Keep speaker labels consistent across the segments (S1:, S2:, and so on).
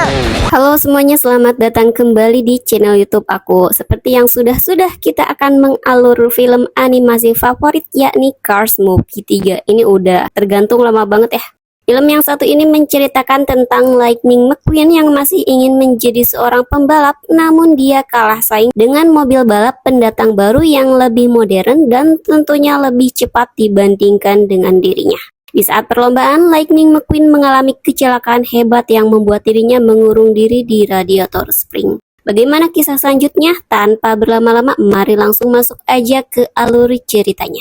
S1: here!
S2: Halo semuanya, selamat datang kembali di channel YouTube aku. Seperti yang sudah kita akan mengalur film animasi favorit, yakni Cars Movie 3. Ini udah tergantung lama banget ya. Film yang satu ini menceritakan tentang Lightning McQueen yang masih ingin menjadi seorang pembalap, namun dia kalah saing dengan mobil balap pendatang baru yang lebih modern dan tentunya lebih cepat dibandingkan dengan dirinya. Di saat perlombaan, Lightning McQueen mengalami kecelakaan hebat yang membuat dirinya mengurung diri di radiator spring. Bagaimana kisah selanjutnya? Tanpa berlama-lama, mari langsung masuk aja ke alur ceritanya.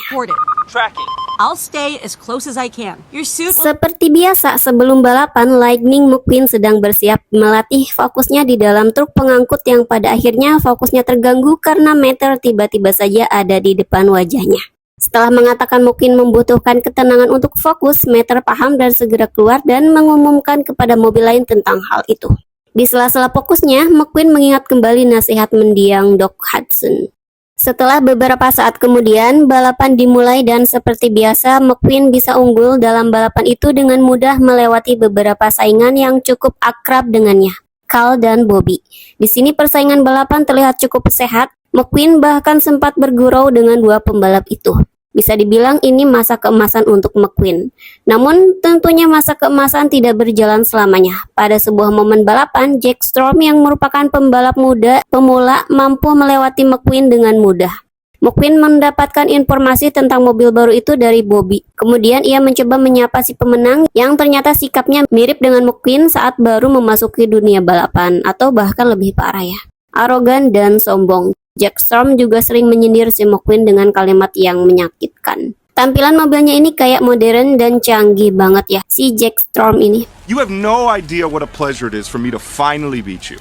S1: Tracking. I'll stay as close as I can. Your suit.
S2: Seperti biasa, sebelum balapan, Lightning McQueen sedang bersiap melatih fokusnya di dalam truk pengangkut yang pada akhirnya fokusnya terganggu karena meter tiba-tiba saja ada di depan wajahnya. Setelah mengatakan McQueen membutuhkan ketenangan untuk fokus, Meter paham dan segera keluar dan mengumumkan kepada mobil lain tentang hal itu. Di sela-sela fokusnya, McQueen mengingat kembali nasihat mendiang Doc Hudson. Setelah beberapa saat kemudian, balapan dimulai dan seperti biasa, McQueen bisa unggul dalam balapan itu dengan mudah melewati beberapa saingan yang cukup akrab dengannya, Carl dan Bobby. Di sini persaingan balapan terlihat cukup sehat. McQueen bahkan sempat bergurau dengan dua pembalap itu. Bisa dibilang ini masa keemasan untuk McQueen. Namun tentunya masa keemasan tidak berjalan selamanya. Pada sebuah momen balapan, Jack Strom yang merupakan pembalap muda pemula mampu melewati McQueen dengan mudah. McQueen mendapatkan informasi tentang mobil baru itu dari Bobby. Kemudian ia mencoba menyapa si pemenang yang ternyata sikapnya mirip dengan McQueen saat baru memasuki dunia balapan, atau bahkan lebih parah ya, arogan dan sombong. Jack Strom juga sering menyindir si McQueen dengan kalimat yang menyakitkan. Tampilan mobilnya ini kayak modern dan canggih banget ya, si Jack Strom ini.
S3: You have no idea what a pleasure it is for me to finally beat you.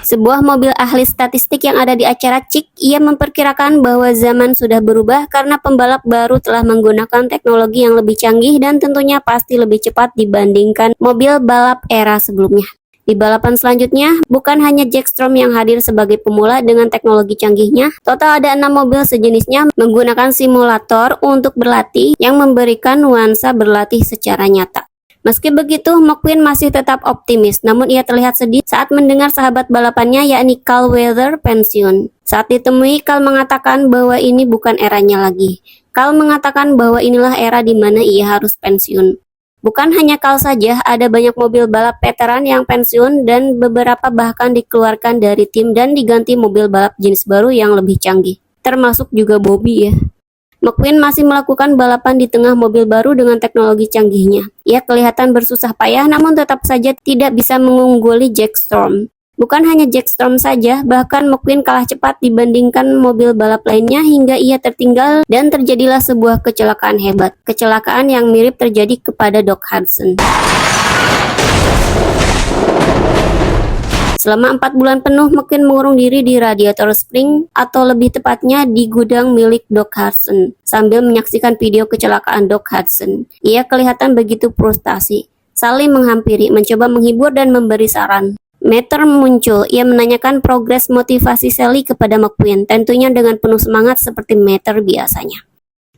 S2: Sebuah mobil ahli statistik yang ada di acara CIK, ia memperkirakan bahwa zaman sudah berubah karena pembalap baru telah menggunakan teknologi yang lebih canggih dan tentunya pasti lebih cepat dibandingkan mobil balap era sebelumnya. Di balapan selanjutnya, bukan hanya Jack Strom yang hadir sebagai pemula dengan teknologi canggihnya, total ada 6 mobil sejenisnya menggunakan simulator untuk berlatih yang memberikan nuansa berlatih secara nyata. Meski begitu, McQueen masih tetap optimis, namun ia terlihat sedih saat mendengar sahabat balapannya yakni Carl Weather pensiun. Saat ditemui, Carl mengatakan bahwa ini bukan eranya lagi. Carl mengatakan bahwa inilah era di mana ia harus pensiun. Bukan hanya Carl saja, ada banyak mobil balap veteran yang pensiun dan beberapa bahkan dikeluarkan dari tim dan diganti mobil balap jenis baru yang lebih canggih. Termasuk juga Bobby ya. McQueen masih melakukan balapan di tengah mobil baru dengan teknologi canggihnya. Ia kelihatan bersusah payah namun tetap saja tidak bisa mengungguli Jack Strom. Bukan hanya Jack Strom saja, bahkan McQueen kalah cepat dibandingkan mobil balap lainnya hingga ia tertinggal dan terjadilah sebuah kecelakaan hebat. Kecelakaan yang mirip terjadi kepada Doc Hudson. Selama 4 bulan penuh, McQueen mengurung diri di radiator spring atau lebih tepatnya di gudang milik Doc Hudson sambil menyaksikan video kecelakaan Doc Hudson. Ia kelihatan begitu frustasi, saling menghampiri, mencoba menghibur dan memberi saran. Meter muncul, ia menanyakan progres motivasi Sally kepada McQueen, tentunya dengan penuh semangat seperti Meter biasanya.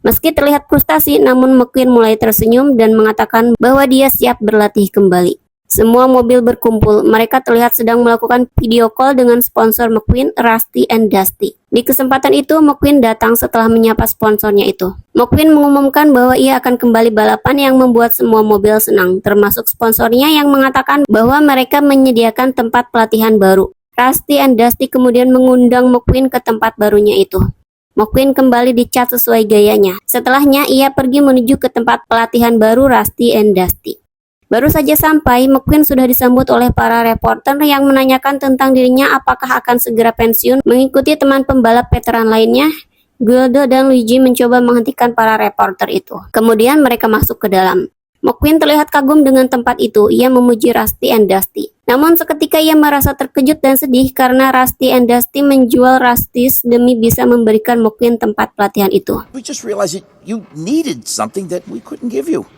S2: Meski terlihat frustasi, namun McQueen mulai tersenyum dan mengatakan bahwa dia siap berlatih kembali. Semua mobil berkumpul, mereka terlihat sedang melakukan video call dengan sponsor McQueen, Rusty and Dusty. Di kesempatan itu, McQueen datang setelah menyapa sponsornya itu. McQueen mengumumkan bahwa ia akan kembali balapan yang membuat semua mobil senang, termasuk sponsornya yang mengatakan bahwa mereka menyediakan tempat pelatihan baru. Rusty and Dusty kemudian mengundang McQueen ke tempat barunya itu. McQueen kembali dicat sesuai gayanya. Setelahnya, ia pergi menuju ke tempat pelatihan baru Rusty and Dusty. Baru saja sampai, McQueen sudah disambut oleh para reporter yang menanyakan tentang dirinya apakah akan segera pensiun mengikuti teman pembalap veteran lainnya. Guido dan Luigi mencoba menghentikan para reporter itu. Kemudian mereka masuk ke dalam. McQueen terlihat kagum dengan tempat itu. Ia memuji Rusty and Dusty. Namun seketika ia merasa terkejut dan sedih karena Rusty and Dusty menjual Rusty's demi bisa memberikan McQueen tempat pelatihan itu.
S4: We just realized that you needed something that we couldn't give you.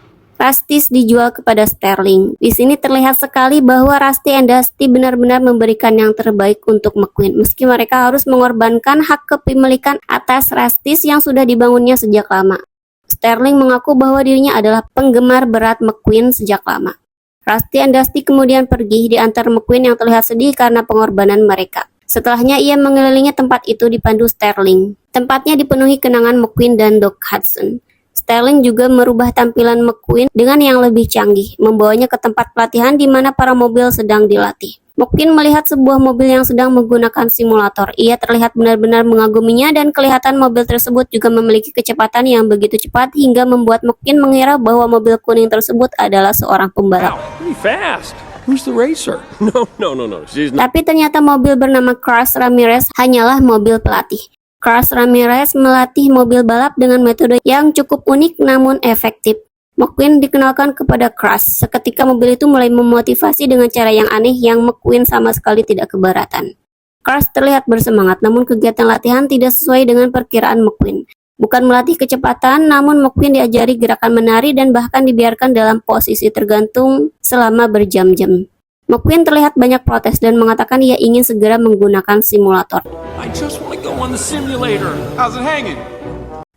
S2: Rusty dijual kepada Sterling. Di sini terlihat sekali bahwa Rusty and Dusty benar-benar memberikan yang terbaik untuk McQueen, meski mereka harus mengorbankan hak kepemilikan atas Rusty yang sudah dibangunnya sejak lama. Sterling mengaku bahwa dirinya adalah penggemar berat McQueen sejak lama. Rusty dan Dusty kemudian pergi diantar McQueen yang terlihat sedih karena pengorbanan mereka. Setelahnya ia mengelilingi tempat itu dipandu Sterling. Tempatnya dipenuhi kenangan McQueen dan Doc Hudson. Sterling juga merubah tampilan McQueen dengan yang lebih canggih, membawanya ke tempat pelatihan di mana para mobil sedang dilatih. McQueen melihat sebuah mobil yang sedang menggunakan simulator. Ia terlihat benar-benar mengaguminya dan kelihatan mobil tersebut juga memiliki kecepatan yang begitu cepat hingga membuat McQueen mengira bahwa mobil kuning tersebut adalah seorang pembalap.
S5: Pretty fast. Who's the racer? No. She's not.
S2: Tapi ternyata mobil bernama Crush Ramirez hanyalah mobil pelatih. Crush Ramirez melatih mobil balap dengan metode yang cukup unik namun efektif. McQueen dikenalkan kepada Crush. Seketika mobil itu mulai memotivasi dengan cara yang aneh yang McQueen sama sekali tidak keberatan. Crush terlihat bersemangat, namun kegiatan latihan tidak sesuai dengan perkiraan McQueen. Bukan melatih kecepatan, namun McQueen diajari gerakan menari dan bahkan dibiarkan dalam posisi tergantung selama berjam-jam. McQueen terlihat banyak protes dan mengatakan ia ingin segera menggunakan simulator.
S5: I just want to go on the simulator. How's it hanging?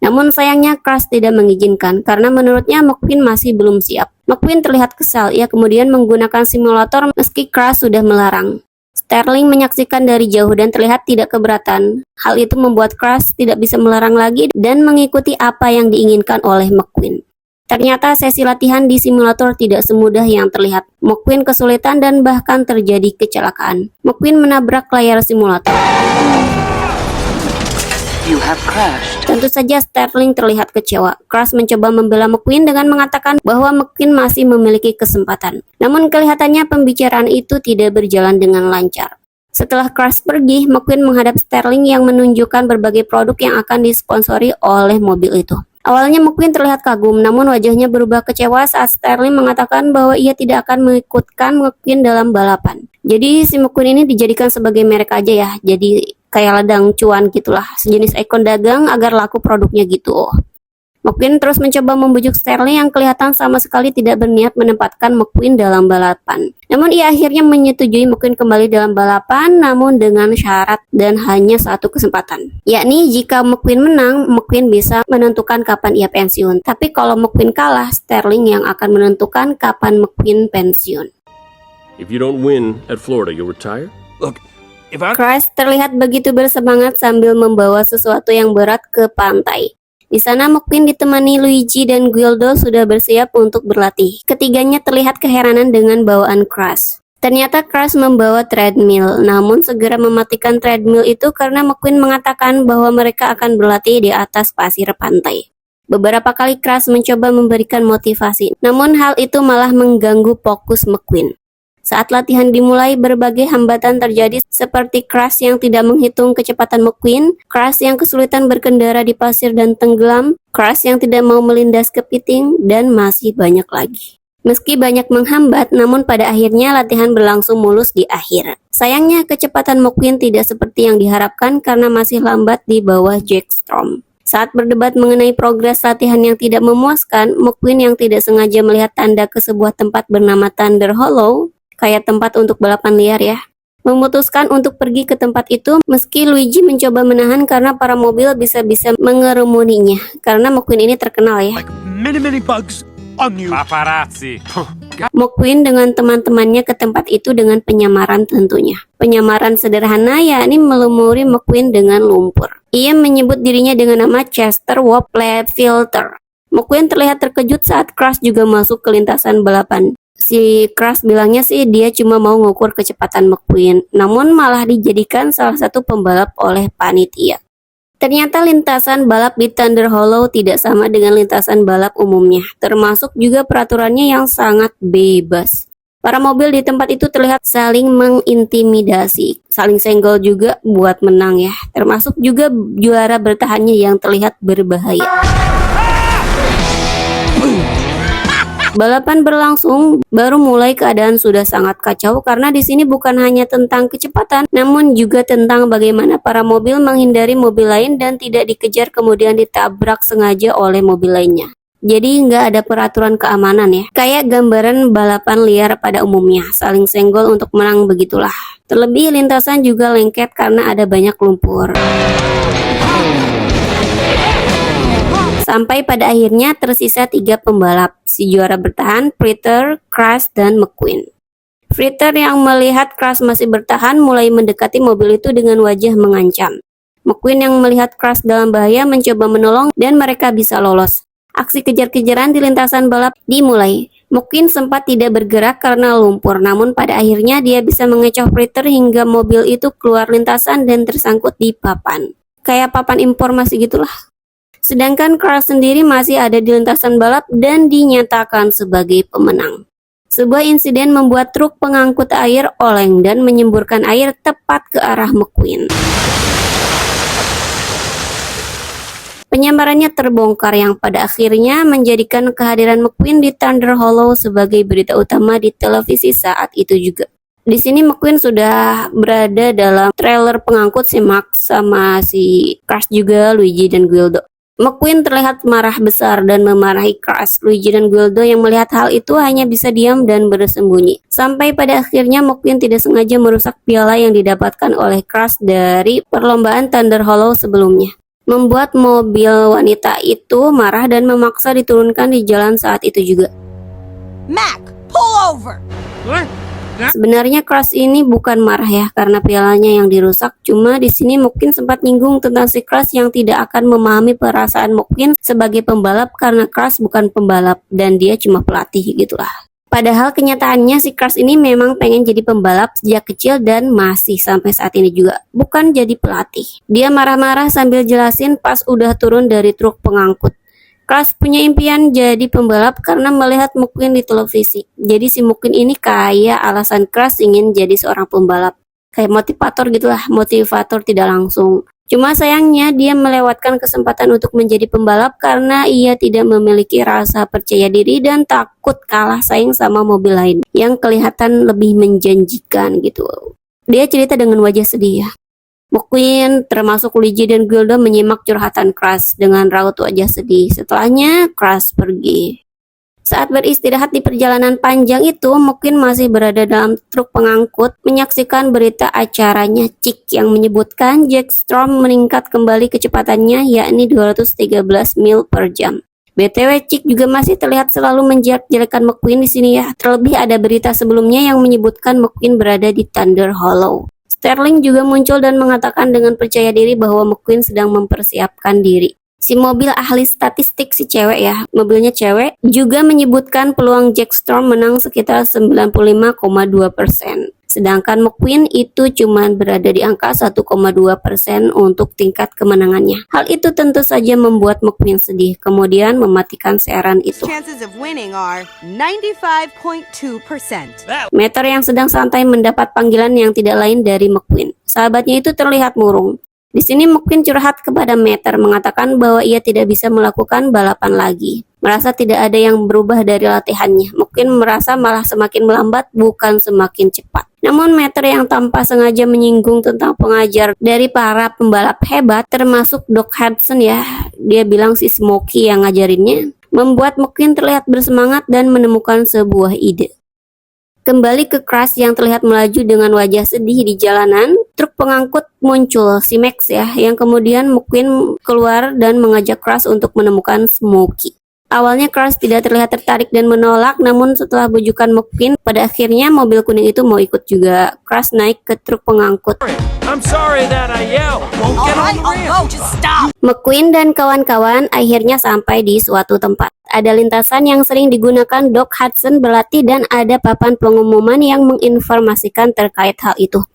S2: Namun sayangnya Crush tidak mengizinkan karena menurutnya McQueen masih belum siap. McQueen terlihat kesal, ia kemudian menggunakan simulator meski Crush sudah melarang. Sterling menyaksikan dari jauh dan terlihat tidak keberatan. Hal itu membuat Crush tidak bisa melarang lagi dan mengikuti apa yang diinginkan oleh McQueen. Ternyata sesi latihan di simulator tidak semudah yang terlihat. McQueen kesulitan dan bahkan terjadi kecelakaan. McQueen menabrak layar simulator.
S6: You have crashed.
S2: Tentu saja Sterling terlihat kecewa. Crush mencoba membela McQueen dengan mengatakan bahwa McQueen masih memiliki kesempatan. Namun kelihatannya pembicaraan itu tidak berjalan dengan lancar. Setelah Crush pergi, McQueen menghadap Sterling yang menunjukkan berbagai produk yang akan disponsori oleh mobil itu. Awalnya McQueen terlihat kagum, namun wajahnya berubah kecewa saat Sterling mengatakan bahwa ia tidak akan mengikutkan McQueen dalam balapan. Jadi si McQueen ini dijadikan sebagai merek aja ya, jadi kayak ladang cuan gitulah, sejenis ikon dagang agar laku produknya gitu. McQueen terus mencoba membujuk Sterling yang kelihatan sama sekali tidak berniat menempatkan McQueen dalam balapan. Namun ia akhirnya menyetujui McQueen kembali dalam balapan, namun dengan syarat dan hanya satu kesempatan. Yakni jika McQueen menang, McQueen bisa menentukan kapan ia pensiun. Tapi kalau McQueen kalah, Sterling yang akan menentukan kapan McQueen pensiun.
S5: If you don't win at Florida, you'll retire? Look, if I...
S2: Crush terlihat begitu bersemangat sambil membawa sesuatu yang berat ke pantai. Di sana McQueen ditemani Luigi dan Guido sudah bersiap untuk berlatih. Ketiganya terlihat keheranan dengan bawaan Crush. Ternyata Crush membawa treadmill, namun segera mematikan treadmill itu karena McQueen mengatakan bahwa mereka akan berlatih di atas pasir pantai. Beberapa kali Crush mencoba memberikan motivasi, namun hal itu malah mengganggu fokus McQueen. Saat latihan dimulai, berbagai hambatan terjadi seperti Crush yang tidak menghitung kecepatan McQueen, Crush yang kesulitan berkendara di pasir dan tenggelam, Crush yang tidak mau melindas kepiting, dan masih banyak lagi. Meski banyak menghambat, namun pada akhirnya latihan berlangsung mulus di akhir. Sayangnya kecepatan McQueen tidak seperti yang diharapkan karena masih lambat di bawah Jack Strom. Saat berdebat mengenai progres latihan yang tidak memuaskan, McQueen yang tidak sengaja melihat tanda ke sebuah tempat bernama Thunder Hollow, kayak tempat untuk balapan liar ya, memutuskan untuk pergi ke tempat itu meski Luigi mencoba menahan karena para mobil bisa-bisa mengerumuninya karena McQueen ini terkenal ya.
S5: Many bugs on you. Paparazzi.
S2: McQueen dengan teman-temannya ke tempat itu dengan penyamaran tentunya. Penyamaran sederhana yakni melumuri McQueen dengan lumpur. Ia menyebut dirinya dengan nama Chester Filter. McQueen terlihat terkejut saat Crush juga masuk ke lintasan balapan. Si Crush bilangnya sih dia cuma mau ngukur kecepatan McQueen, namun malah dijadikan salah satu pembalap oleh panitia. Ternyata lintasan balap di Thunder Hollow tidak sama dengan lintasan balap umumnya, termasuk juga peraturannya yang sangat bebas. Para mobil di tempat itu terlihat saling mengintimidasi, saling senggol juga buat menang ya, termasuk juga juara bertahannya yang terlihat berbahaya. Balapan berlangsung, baru mulai keadaan sudah sangat kacau karena di sini bukan hanya tentang kecepatan, namun juga tentang bagaimana para mobil menghindari mobil lain dan tidak dikejar kemudian ditabrak sengaja oleh mobil lainnya. Jadi nggak ada peraturan keamanan ya, kayak gambaran balapan liar pada umumnya, saling senggol untuk menang begitulah. Terlebih lintasan juga lengket karena ada banyak lumpur. Sampai pada akhirnya tersisa 3 pembalap. Si juara bertahan, Fritter, Crash, dan McQueen. Fritter yang melihat Crash masih bertahan mulai mendekati mobil itu dengan wajah mengancam. McQueen yang melihat Crash dalam bahaya mencoba menolong dan mereka bisa lolos. Aksi kejar-kejaran di lintasan balap dimulai. McQueen sempat tidak bergerak karena lumpur, namun pada akhirnya dia bisa mengecoh Fritter hingga mobil itu keluar lintasan dan tersangkut di papan. Kayak papan informasi gitulah. Sedangkan Crash sendiri masih ada di lintasan balap dan dinyatakan sebagai pemenang. Sebuah insiden membuat truk pengangkut air oleng dan menyemburkan air tepat ke arah McQueen. Penyamarannya terbongkar yang pada akhirnya menjadikan kehadiran McQueen di Thunder Hollow sebagai berita utama di televisi saat itu juga. Di sini McQueen sudah berada dalam trailer pengangkut si Max sama si Crash juga, Luigi dan Guido. McQueen terlihat marah besar dan memarahi Crash. Luigi dan Guido yang melihat hal itu hanya bisa diam dan bersembunyi. Sampai pada akhirnya McQueen tidak sengaja merusak piala yang didapatkan oleh Crash dari perlombaan Thunder Hollow sebelumnya. Membuat mobil wanita itu marah dan memaksa diturunkan di jalan saat itu juga.
S1: Mac, pull over!
S2: Sebenarnya Crash ini bukan marah ya karena pialanya yang dirusak, cuma di sini mungkin sempat nyinggung tentang si Crash yang tidak akan memahami perasaan McQueen sebagai pembalap karena Crash bukan pembalap dan dia cuma pelatih gitulah. Padahal kenyataannya si Crash ini memang pengen jadi pembalap sejak kecil dan masih sampai saat ini juga, bukan jadi pelatih. Dia marah-marah sambil jelasin pas udah turun dari truk pengangkut. Crash punya impian jadi pembalap karena melihat McQueen di televisi. Jadi si McQueen ini kayak alasan Crash ingin jadi seorang pembalap. Kayak motivator gitulah, motivator tidak langsung. Cuma sayangnya dia melewatkan kesempatan untuk menjadi pembalap karena ia tidak memiliki rasa percaya diri dan takut kalah saing sama mobil lain yang kelihatan lebih menjanjikan gitu. Dia cerita dengan wajah sedih ya. McQueen termasuk Luigi dan Guido menyimak curhatan Crash dengan raut wajah sedih. Setelahnya Crash pergi. Saat beristirahat di perjalanan panjang itu, McQueen masih berada dalam truk pengangkut menyaksikan berita acaranya Chick yang menyebutkan Jack Strom meningkat kembali kecepatannya yakni 213 mil per jam. BTW Chick juga masih terlihat selalu menjelek-jelekan McQueen di sini ya. Terlebih ada berita sebelumnya yang menyebutkan McQueen berada di Thunder Hollow. Sterling juga muncul dan mengatakan dengan percaya diri bahwa McQueen sedang mempersiapkan diri. Si mobil ahli statistik si cewek ya, mobilnya cewek, juga menyebutkan peluang Jack Strom menang sekitar 95,2%. Sedangkan McQueen itu cuma berada di angka 1,2% untuk tingkat kemenangannya. Hal itu tentu saja membuat McQueen sedih, kemudian mematikan siaran itu.
S1: Chances of winning are 95.2%.
S2: Meter yang sedang santai mendapat panggilan yang tidak lain dari McQueen. Sahabatnya itu terlihat murung. Di sini McQueen curhat kepada Meter mengatakan bahwa ia tidak bisa melakukan balapan lagi. Merasa tidak ada yang berubah dari latihannya. McQueen merasa malah semakin melambat bukan semakin cepat. Namun Meter yang tanpa sengaja menyinggung tentang pengajar dari para pembalap hebat termasuk Doc Hudson ya. Dia bilang si Smokey yang ngajarinnya. Membuat McQueen terlihat bersemangat dan menemukan sebuah ide. Kembali ke Crash yang terlihat melaju dengan wajah sedih di jalanan, truk pengangkut muncul si Max ya, yang kemudian McQueen keluar dan mengajak Crash untuk menemukan Smokey. Awalnya Crash tidak terlihat tertarik dan menolak, namun setelah bujukan McQueen, pada akhirnya mobil kuning itu mau ikut juga. Crash naik ke truk pengangkut.
S5: I'm sorry that I yelled. Won't get on the ramp.
S1: just stop!
S2: McQueen dan kawan-kawan akhirnya sampai di suatu tempat. Ada lintasan yang sering digunakan Doc Hudson berlatih dan ada papan pengumuman yang menginformasikan terkait hal itu.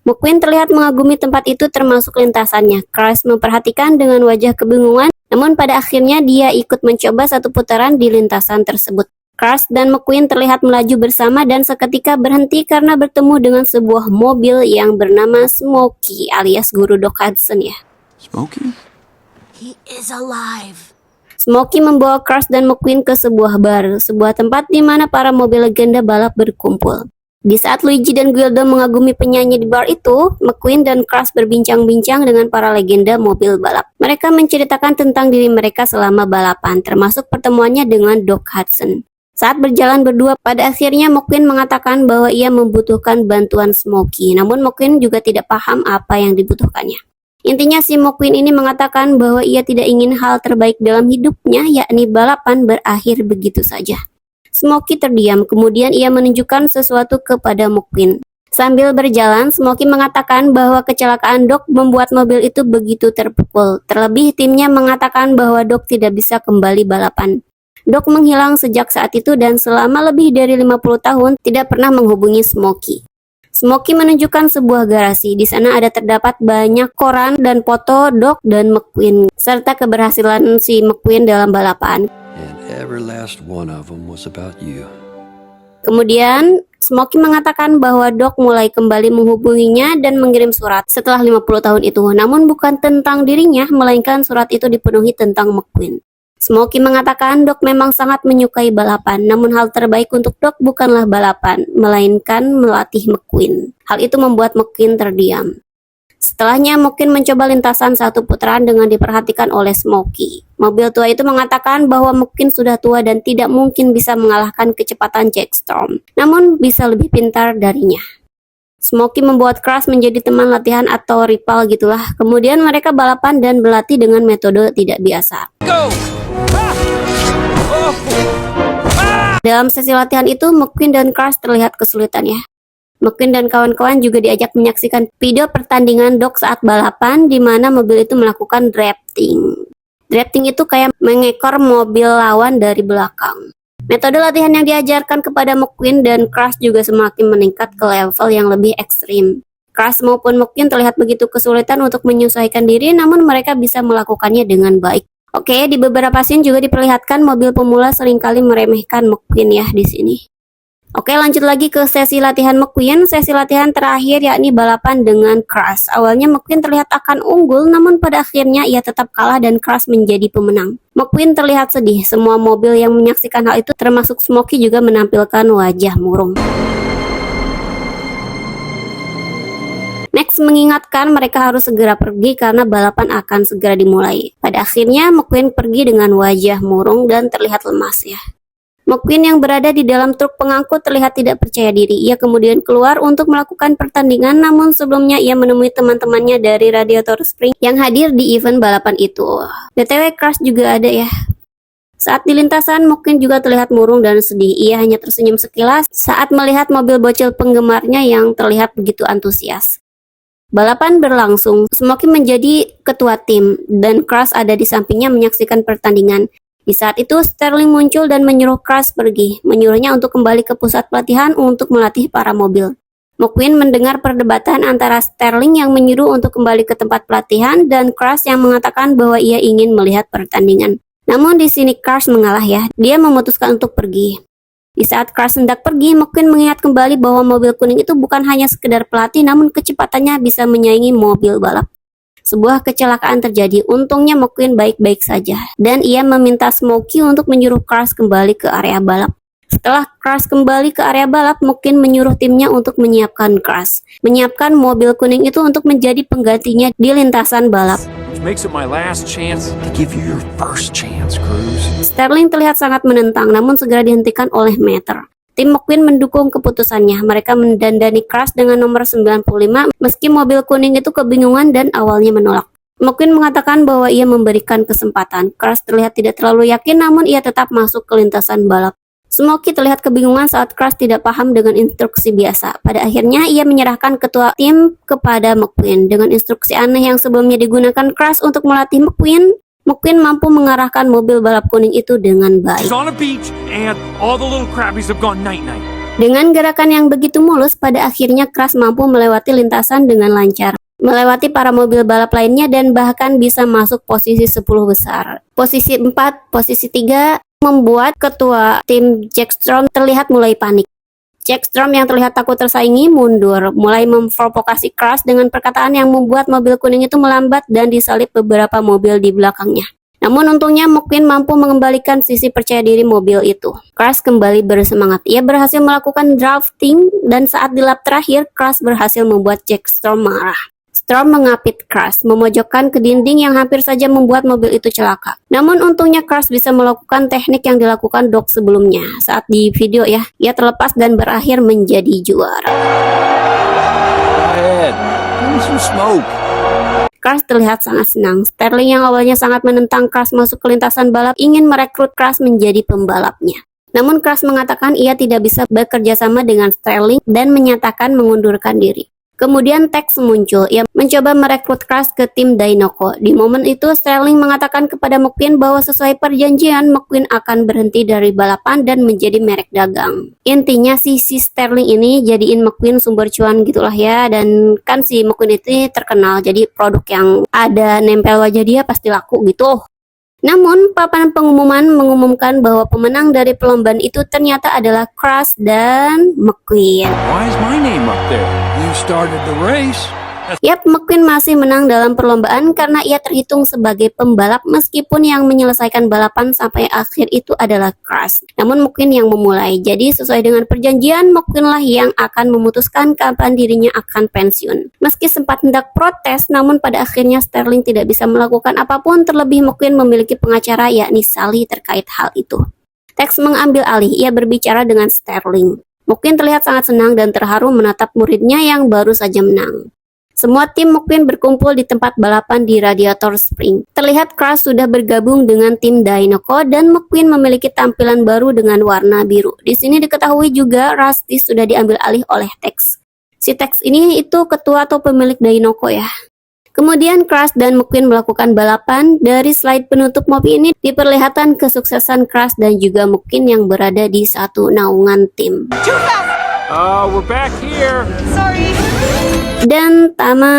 S2: McQueen terlihat mengagumi tempat itu termasuk lintasannya. Crash memperhatikan dengan wajah kebingungan, namun pada akhirnya dia ikut mencoba satu putaran di lintasan tersebut. Crash dan McQueen terlihat melaju bersama dan seketika berhenti karena bertemu dengan sebuah mobil yang bernama Smokey alias guru Doc Hudson ya.
S4: Smokey?
S1: He is alive.
S2: Smokey membawa Crash dan McQueen ke sebuah bar, sebuah tempat di mana para mobil legenda balap berkumpul. Di saat Luigi dan Guido mengagumi penyanyi di bar itu, McQueen dan Crash berbincang-bincang dengan para legenda mobil balap. Mereka menceritakan tentang diri mereka selama balapan, termasuk pertemuannya dengan Doc Hudson. Saat berjalan berdua, pada akhirnya McQueen mengatakan bahwa ia membutuhkan bantuan Smokey, namun McQueen juga tidak paham apa yang dibutuhkannya. Intinya si McQueen ini mengatakan bahwa ia tidak ingin hal terbaik dalam hidupnya, yakni balapan berakhir begitu saja. Smokey terdiam, kemudian ia menunjukkan sesuatu kepada McQueen. Sambil berjalan, Smokey mengatakan bahwa kecelakaan Doc membuat mobil itu begitu terpukul. Terlebih timnya mengatakan bahwa Doc tidak bisa kembali balapan. Doc menghilang sejak saat itu dan selama lebih dari 50 tahun tidak pernah menghubungi Smokey. Smokey menunjukkan sebuah garasi. Di sana ada terdapat banyak koran dan foto Doc dan McQueen, serta keberhasilan si McQueen dalam balapan.
S7: And every last one of them was about you.
S2: Kemudian, Smokey mengatakan bahwa Doc mulai kembali menghubunginya dan mengirim surat setelah 50 tahun itu. Namun bukan tentang dirinya, melainkan surat itu dipenuhi tentang McQueen. Smokey mengatakan Doc memang sangat menyukai balapan, namun hal terbaik untuk Doc bukanlah balapan, melainkan melatih McQueen. Hal itu membuat McQueen terdiam. Setelahnya, McQueen mencoba lintasan satu putaran dengan diperhatikan oleh Smokey. Mobil tua itu mengatakan bahwa McQueen sudah tua dan tidak mungkin bisa mengalahkan kecepatan Jack Storm, namun bisa lebih pintar darinya. Smokey membuat Crash menjadi teman latihan atau rival gitulah. Kemudian mereka balapan dan berlatih dengan metode tidak biasa. Dalam sesi latihan itu, McQueen dan Crash terlihat kesulitan ya. McQueen dan kawan-kawan juga diajak menyaksikan video pertandingan Doc saat balapan di mana mobil itu melakukan drafting. Drafting itu kayak mengekor mobil lawan dari belakang. Metode latihan yang diajarkan kepada McQueen dan Crash juga semakin meningkat ke level yang lebih ekstrim. Crash maupun McQueen terlihat begitu kesulitan untuk menyesuaikan diri, namun mereka bisa melakukannya dengan baik. Oke, di beberapa scene juga diperlihatkan mobil pemula seringkali meremehkan McQueen ya di sini. Oke, lanjut lagi ke sesi latihan McQueen. Sesi latihan terakhir yakni balapan dengan Crash. Awalnya McQueen terlihat akan unggul, namun pada akhirnya ia tetap kalah dan Crash menjadi pemenang. McQueen terlihat sedih. Semua mobil yang menyaksikan hal itu termasuk Smokey juga menampilkan wajah murung. Max mengingatkan mereka harus segera pergi karena balapan akan segera dimulai. Pada akhirnya McQueen pergi dengan wajah murung dan terlihat lemas ya. McQueen yang berada di dalam truk pengangkut terlihat tidak percaya diri. Ia kemudian keluar untuk melakukan pertandingan, namun sebelumnya ia menemui teman-temannya dari Radiator Spring yang hadir di event balapan itu. BTW Crash juga ada ya. Saat di lintasan, McQueen juga terlihat murung dan sedih. Ia hanya tersenyum sekilas saat melihat mobil bocil penggemarnya yang terlihat begitu antusias. Balapan berlangsung, Smokey menjadi ketua tim, dan Crash ada di sampingnya menyaksikan pertandingan. Di saat itu, Sterling muncul dan menyuruh Crash pergi, menyuruhnya untuk kembali ke pusat pelatihan untuk melatih para mobil. McQueen mendengar perdebatan antara Sterling yang menyuruh untuk kembali ke tempat pelatihan dan Crash yang mengatakan bahwa ia ingin melihat pertandingan. Namun di sini Crash mengalah ya, dia memutuskan untuk pergi. Di saat Crash hendak pergi, McQueen mengingat kembali bahwa mobil kuning itu bukan hanya sekedar pelatih, namun kecepatannya bisa menyaingi mobil balap. Sebuah kecelakaan terjadi, untungnya McQueen baik-baik saja, dan ia meminta Smokey untuk menyuruh Crash kembali ke area balap. Setelah Crash kembali ke area balap, McQueen menyuruh timnya untuk menyiapkan Crash, menyiapkan mobil kuning itu untuk menjadi penggantinya di lintasan balap.
S8: Makes it my last chance to give you your first chance, Cruz.
S2: Sterling terlihat sangat menentang, namun segera dihentikan oleh Mater. Tim McQueen mendukung keputusannya. Mereka mendandani Crash dengan nomor 95, meski mobil kuning itu kebingungan dan awalnya menolak. McQueen mengatakan bahwa ia memberikan kesempatan. Crash terlihat tidak terlalu yakin, namun ia tetap masuk ke lintasan balap. Smokey terlihat kebingungan saat Crash tidak paham dengan instruksi biasa. Pada akhirnya, ia menyerahkan ketua tim kepada McQueen. Dengan instruksi aneh yang sebelumnya digunakan Crash untuk melatih McQueen, McQueen mampu mengarahkan mobil balap kuning itu dengan baik.
S8: She's on a beach and all the little crabbies have gone night-night.
S2: Dengan gerakan yang begitu mulus, pada akhirnya Crash mampu melewati lintasan dengan lancar, melewati para mobil balap lainnya dan bahkan bisa masuk posisi 10 besar. Posisi 4, posisi 3, membuat ketua tim Jack Storm terlihat mulai panik. Jack Storm yang terlihat takut tersaingi mundur, mulai memprovokasi Crash dengan perkataan yang membuat mobil kuning itu melambat dan disalip beberapa mobil di belakangnya. Namun untungnya McQueen mampu mengembalikan sisi percaya diri mobil itu. Crash kembali bersemangat. Ia berhasil melakukan drafting dan saat di lap terakhir, Crash berhasil membuat Jack Storm marah. Storm mengapit Crash, memojokkan ke dinding yang hampir saja membuat mobil itu celaka. Namun untungnya Crash bisa melakukan teknik yang dilakukan Doc sebelumnya. Saat di video ya, ia terlepas dan berakhir menjadi juara. Crash terlihat sangat senang. Sterling yang awalnya sangat menentang Crash masuk ke lintasan balap ingin merekrut Crash menjadi pembalapnya. Namun Crash mengatakan ia tidak bisa bekerja sama dengan Sterling dan menyatakan mengundurkan diri. Kemudian Tex muncul, ia mencoba merekrut Crash ke tim Dinoco. Di momen itu Sterling mengatakan kepada McQueen bahwa sesuai perjanjian McQueen akan berhenti dari balapan dan menjadi merek dagang. Intinya si Sterling ini jadiin McQueen sumber cuan gitulah ya, dan kan si McQueen itu terkenal jadi produk yang ada nempel wajah dia pasti laku gitu. Namun, papan pengumuman mengumumkan bahwa pemenang dari perlombaan itu ternyata adalah Crash dan McQueen.
S8: Why is my name up there?
S7: You started the race.
S2: Yap, McQueen masih menang dalam perlombaan karena ia terhitung sebagai pembalap meskipun yang menyelesaikan balapan sampai akhir itu adalah Crash. Namun McQueen yang memulai, jadi sesuai dengan perjanjian McQueen lah yang akan memutuskan kapan dirinya akan pensiun. Meski sempat hendak protes, namun pada akhirnya Sterling tidak bisa melakukan apapun, terlebih McQueen memiliki pengacara yakni Sally terkait hal itu. Tex mengambil alih, ia berbicara dengan Sterling. McQueen terlihat sangat senang dan terharu menatap muridnya yang baru saja menang. Semua tim McQueen berkumpul di tempat balapan di Radiator Spring. Terlihat Crash sudah bergabung dengan tim Dinoco dan McQueen memiliki tampilan baru dengan warna biru. Di sini diketahui juga Rusty sudah diambil alih oleh Tex. Si Tex ini itu ketua atau pemilik Dinoco ya. Kemudian Crash dan McQueen melakukan balapan. Dari slide penutup movie ini diperlihatkan kesuksesan Crash dan juga McQueen yang berada di satu naungan tim.
S8: We're back here.
S2: Dan tamat.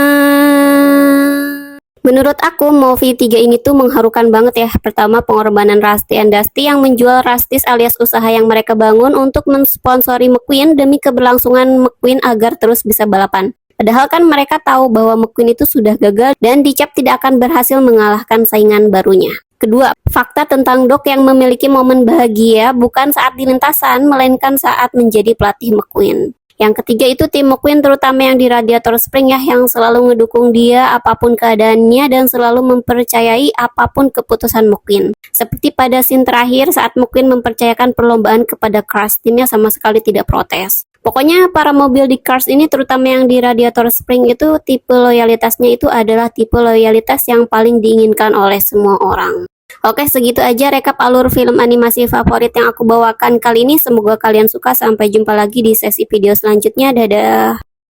S2: Menurut aku movie 3 ini tuh mengharukan banget ya. Pertama, pengorbanan Rusty and Dusty yang menjual Rusty's alias usaha yang mereka bangun untuk mensponsori McQueen demi keberlangsungan McQueen agar terus bisa balapan. Padahal kan mereka tahu bahwa McQueen itu sudah gagal dan dicap tidak akan berhasil mengalahkan saingan barunya. Kedua, fakta tentang Doc yang memiliki momen bahagia bukan saat di lintasan, melainkan saat menjadi pelatih McQueen. Yang ketiga itu tim McQueen terutama yang di Radiator Spring ya, yang selalu ngedukung dia apapun keadaannya dan selalu mempercayai apapun keputusan McQueen. Seperti pada scene terakhir saat McQueen mempercayakan perlombaan kepada Crash, timnya sama sekali tidak protes. Pokoknya para mobil di Cars ini terutama yang di Radiator Spring itu tipe loyalitasnya itu adalah tipe loyalitas yang paling diinginkan oleh semua orang. Oke, segitu aja rekap alur film animasi favorit yang aku bawakan kali ini. Semoga kalian suka. Sampai jumpa lagi di sesi video selanjutnya. Dadah.